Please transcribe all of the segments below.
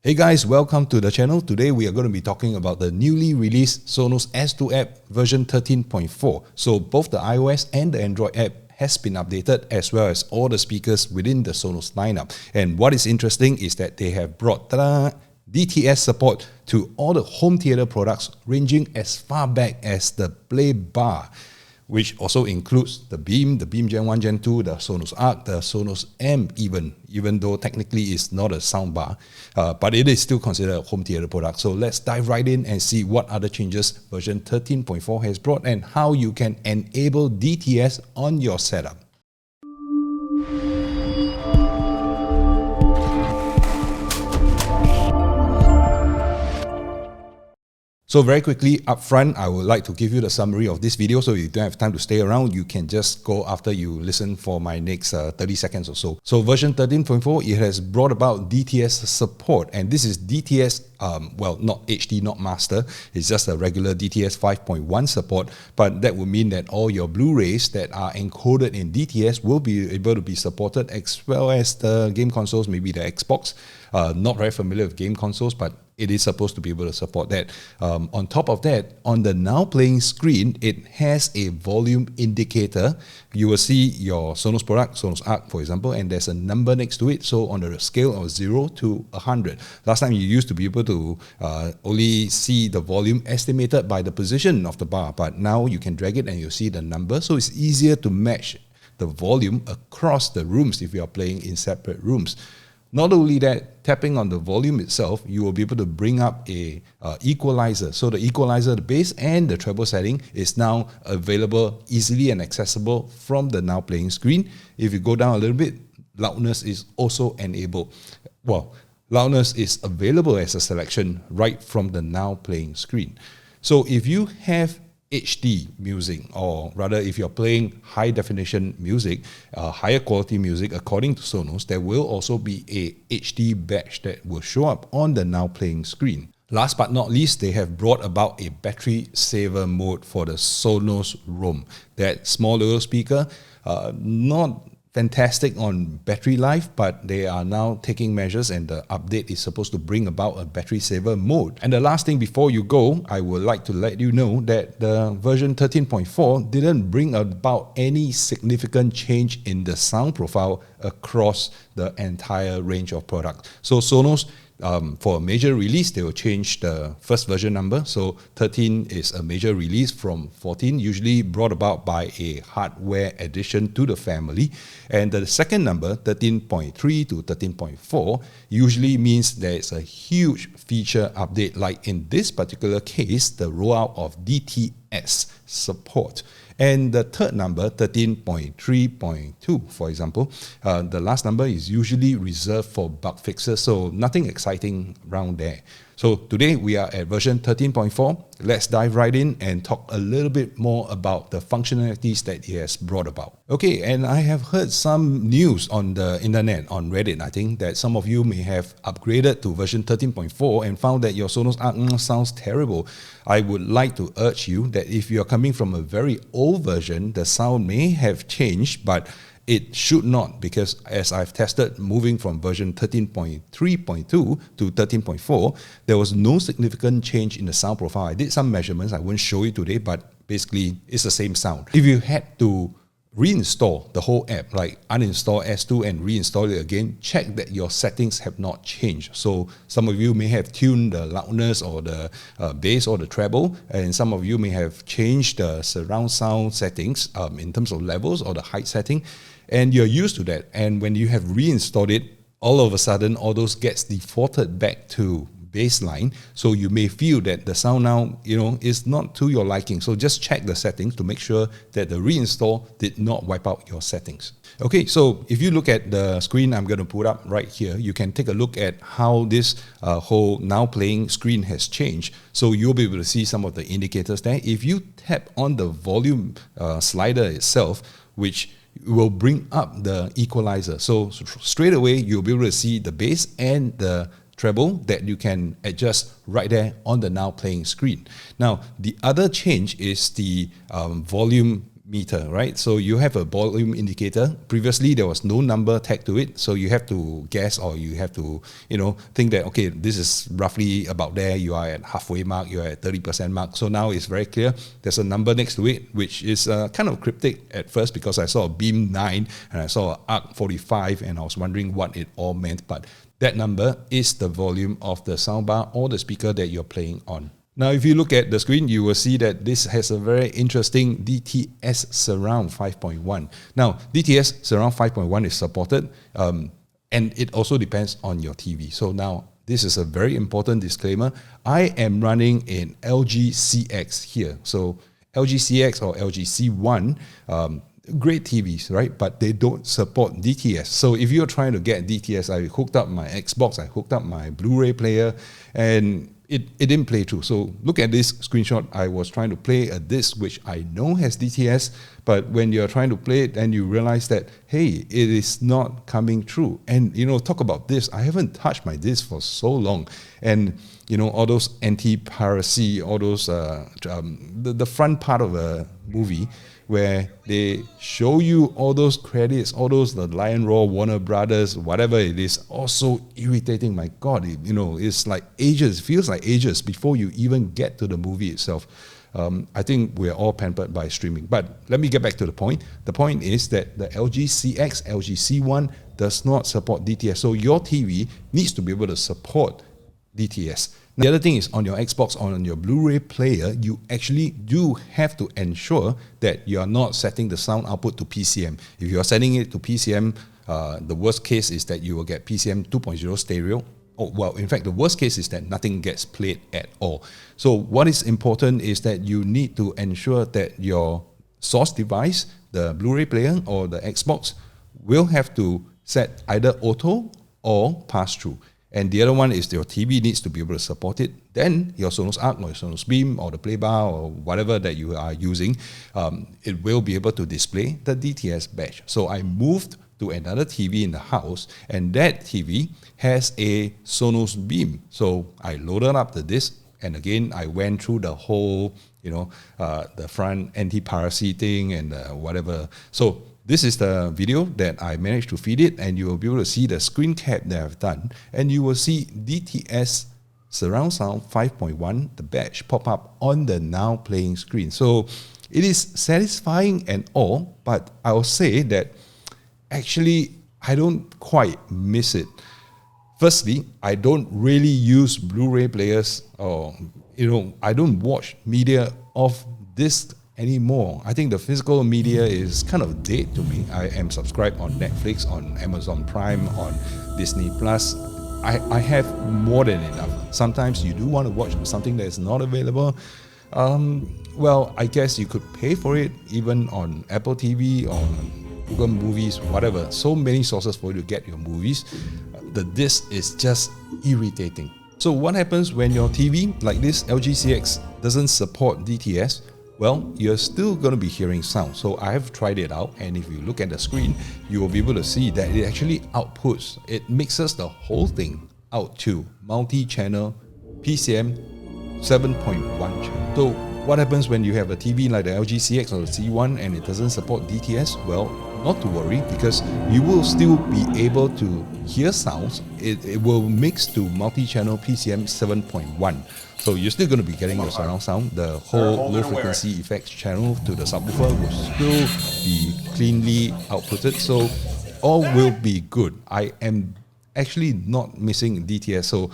Hey guys, welcome to the channel. Today we are going to be talking about the newly released Sonos S2 app version 13.4. So both the iOS and the Android app has been updated, as well as all the speakers within the Sonos lineup. And what is interesting is that they have brought DTS support to all the home theater products ranging as far back as the Playbar, which also includes the Beam Gen 1, Gen 2, the Sonos Arc, the Sonos M even though technically it's not a soundbar, but it is still considered a home theater product. So let's dive right in and see what other changes version 13.4 has brought and how you can enable DTS on your setup. So very quickly up front, I would like to give you the summary of this video. So if you don't have time to stay around, you can just go after you listen for my next 30 seconds or so. So version 13.4, it has brought about DTS support, and this is DTS, well, not HD, not master. It's just a regular DTS 5.1 support, but that would mean that all your Blu-rays that are encoded in DTS will be able to be supported, as well as the game consoles, maybe the Xbox. Not very familiar with game consoles, but it is supposed to be able to support that. On top of that, on the now playing screen, it has a volume indicator. You will see your Sonos product, Sonos Arc, for example, and there's a number next to it. So on the scale of 0 to 100. Last time you used to be able to only see the volume estimated by the position of the bar, but now you can drag it and you'll see the number. So it's easier to match the volume across the rooms if you are playing in separate rooms. Not only that, tapping on the volume itself, you will be able to bring up a equalizer. So the equalizer, the bass and the treble setting is now available easily and accessible from the now playing screen. If you go down a little bit, loudness is also enabled. Well, loudness is available as a selection right from the now playing screen. So if you have HD music, or rather if you're playing high definition music, higher quality music, according to Sonos, there will also be a HD badge that will show up on the now playing screen. Last but not least, they have brought about a battery saver mode for the Sonos Roam. That small little speaker, not fantastic on battery life, but they are now taking measures, and the update is supposed to bring about a battery saver mode. And the last thing before you go, I would like to let you know that the version 13.4 didn't bring about any significant change in the sound profile across the entire range of products. So Sonos, for a major release, they will change the first version number. So 13 is a major release from 14, usually brought about by a hardware addition to the family. And the second number, 13.3 to 13.4, usually means there is a huge feature update, like in this particular case, the rollout of DTS support. And the third number, 13.3.2, for example, the last number is usually reserved for bug fixes, so nothing exciting around there. So today we are at version 13.4. Let's dive right in and talk a little bit more about the functionalities that it has brought about. Okay, and I have heard some news on the internet, on Reddit, I think, that some of you may have upgraded to version 13.4 and found that your Sonos Arc sounds terrible. I would like to urge you that if you're coming from a very old version, the sound may have changed, but it should not, because as I've tested moving from version 13.3.2 to 13.4, there was no significant change in the sound profile. I did some measurements, I won't show you today, but basically it's the same sound. If you had to reinstall the whole app, like uninstall S2 and reinstall it again, check that your settings have not changed. So some of you may have tuned the loudness or the bass or the treble, and some of you may have changed the surround sound settings in terms of levels or the height setting, and you're used to that. And when you have reinstalled it, all of a sudden all those gets defaulted back to baseline, so you may feel that the sound now, is not to your liking. So just check the settings to make sure that the reinstall did not wipe out your settings. Okay, so if you look at the screen I'm going to put up right here, you can take a look at how this whole now playing screen has changed. So you'll be able to see some of the indicators there. If you tap on the volume slider itself, which will bring up the equalizer, so straight away you'll be able to see the bass and the treble that you can adjust right there on the now playing screen. Now, the other change is the volume meter, right? So you have a volume indicator. Previously, there was no number tagged to it, so you have to guess, or you have to, think that, okay, this is roughly about there. You are at halfway mark, you are at 30% mark. So now it's very clear. There's a number next to it, which is kind of cryptic at first, because I saw a beam 9 and I saw an arc 45, and I was wondering what it all meant. But that number is the volume of the soundbar or the speaker that you're playing on. Now, if you look at the screen, you will see that this has a very interesting DTS Surround 5.1. Now, DTS Surround 5.1 is supported, and it also depends on your TV. So now, this is a very important disclaimer. I am running an LG CX here. So LG CX or LG C1, great TVs, right? But they don't support DTS. So if you're trying to get DTS, I hooked up my Xbox, I hooked up my Blu-ray player, and it didn't play through. So look at this screenshot. I was trying to play a disc which I know has DTS, but when you're trying to play it, then you realize that, hey, it is not coming through. And, talk about this. I haven't touched my disc for so long. And, all those anti-piracy, all those, the front part of a movie where they show you all those credits, all those, the Lion Roar, Warner Brothers, whatever it is, also irritating. My God, it's like ages, feels like ages before you even get to the movie itself. I think we're all pampered by streaming. But let me get back to the point. The point is that the LG CX, LG C1 does not support DTS. So your TV needs to be able to support DTS. Now, the other thing is, on your Xbox or on your Blu-ray player, you actually do have to ensure that you are not setting the sound output to PCM. If you are setting it to PCM, the worst case is that you will get PCM 2.0 stereo. In fact, the worst case is that nothing gets played at all. So what is important is that you need to ensure that your source device, the Blu-ray player or the Xbox, will have to set either auto or pass-through. And the other one is your TV needs to be able to support it. Then your Sonos Arc or your Sonos Beam or the Playbar or whatever that you are using, it will be able to display the DTS badge. So I moved to another TV in the house, and that TV has a Sonos Beam. So I loaded up the disc, and again, I went through the whole, the front anti-piracy thing and whatever. So this is the video that I managed to feed it, and you will be able to see the screen cap that I've done, and you will see DTS Surround Sound 5.1, the badge, pop up on the now playing screen. So it is satisfying and all, but I will say that actually I don't quite miss it. Firstly, I don't really use Blu-ray players, or I don't watch media off disc anymore. I think the physical media is kind of dead to me. I am subscribed on Netflix, on Amazon Prime, on Disney Plus. I have more than enough. Sometimes you do want to watch something that is not available. Well, I guess you could pay for it, even on Apple TV or Google Movies, whatever. So many sources for you to get your movies. The disc is just irritating. So what happens when your TV, like this LG CX, doesn't support DTS? Well, you're still going to be hearing sound. So I have tried it out, and if you look at the screen, you will be able to see that it actually outputs. It mixes the whole thing out to multi-channel PCM 7.1 channel. So what happens when you have a TV like the LG CX or the C1 and it doesn't support DTS? Well, not to worry, because you will still be able to hear sounds. It will mix to multi-channel PCM 7.1. So you're still going to be getting your surround sound. The whole low frequency effects channel to the subwoofer will still be cleanly outputted. So all will be good. I am actually not missing DTS. So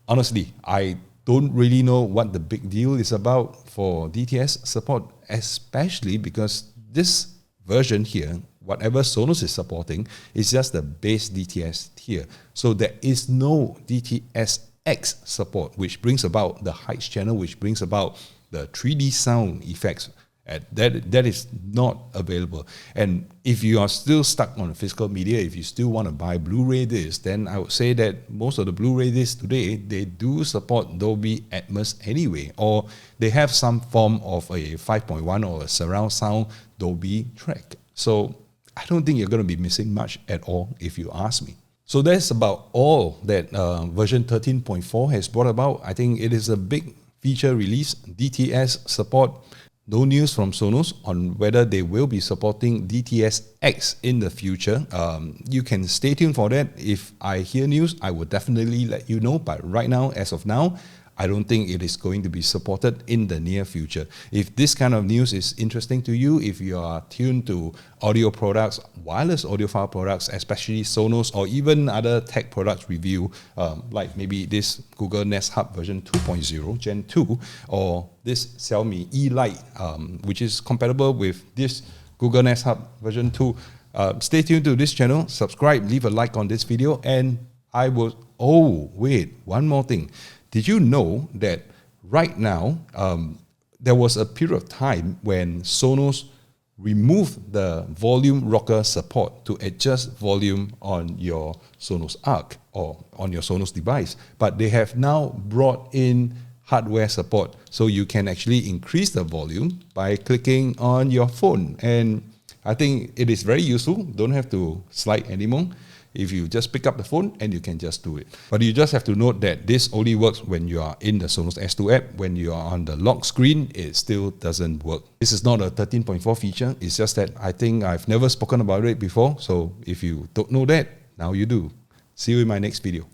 honestly, I don't really know what the big deal is about for DTS support, especially because this version here, whatever Sonos is supporting, is just the base DTS tier. So there is no DTS X support, which brings about the heights channel, which brings about the 3D sound effects. That is not available. And if you are still stuck on physical media, if you still want to buy Blu-ray discs, then I would say that most of the Blu-ray discs today, they do support Dolby Atmos anyway, or they have some form of a 5.1 or a surround sound Dolby track. So I don't think you're going to be missing much at all, if you ask me. So that's about all that version 13.4 has brought about. I think it is a big feature release. DTS support no news from Sonos on whether they will be supporting DTS X in the future. You can stay tuned for that. If I hear news, I will definitely let you know. But right now, as of now, I don't think it is going to be supported in the near future. If this kind of news is interesting to you, if you are tuned to audio products, wireless audiophile products, especially Sonos or even other tech products review, like maybe this Google Nest Hub version 2.0 Gen 2, or this Xiaomi E-Lite, which is compatible with this Google Nest Hub version 2, stay tuned to this channel, subscribe, leave a like on this video, and I will... Oh, wait, one more thing. Did you know that right now, there was a period of time when Sonos removed the volume rocker support to adjust volume on your Sonos Arc or on your Sonos device, but they have now brought in hardware support, so you can actually increase the volume by clicking on your phone. And I think it is very useful. Don't have to slide anymore. If you just pick up the phone and you can just do it. But you just have to note that this only works when you are in the Sonos S2 app. When you are on the lock screen, it still doesn't work. This is not a 13.4 feature. It's just that I think I've never spoken about it before. So if you don't know that, now you do. See you in my next video.